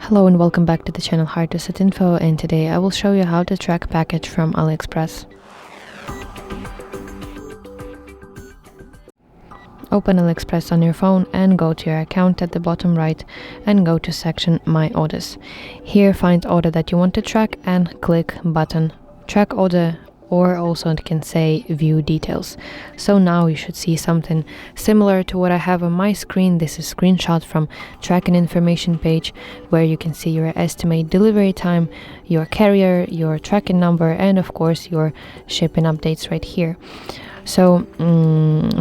Hello and welcome back to the channel hardreset.info, and today I will show you how to track package from AliExpress. Open AliExpress on your phone and go to your account at the bottom right and go to section My Orders. Here find order that you want to track and click button Track Order, or also it can say View Details. So now you should see something similar to what I have on my screen. This is a screenshot from tracking information page where you can see your estimate delivery time, your carrier, your tracking number, and of course your shipping updates right here. So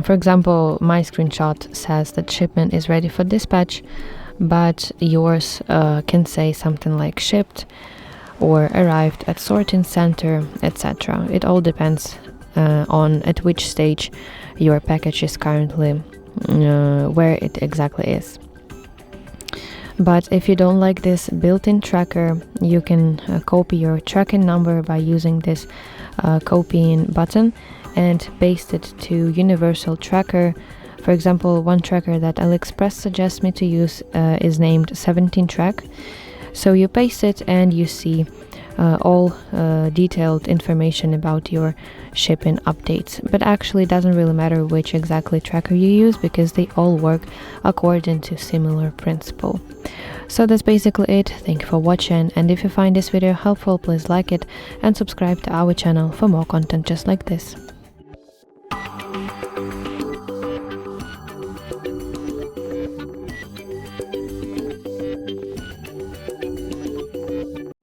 for example, my screenshot says that shipment is ready for dispatch, but yours can say something like shipped or arrived at sorting center, etc. It all depends on at which stage your package is currently, where it exactly is. But if you don't like this built-in tracker, you can copy your tracking number by using this copying button and paste it to universal tracker. For example, one tracker that AliExpress suggests me to use is named 17 track. So you paste it and you see all detailed information about your shipping updates. But actually it doesn't really matter which exactly tracker you use, because they all work according to similar principle. So that's basically it. Thank you for watching, and if you find this video helpful, please like it and subscribe to our channel for more content just like this.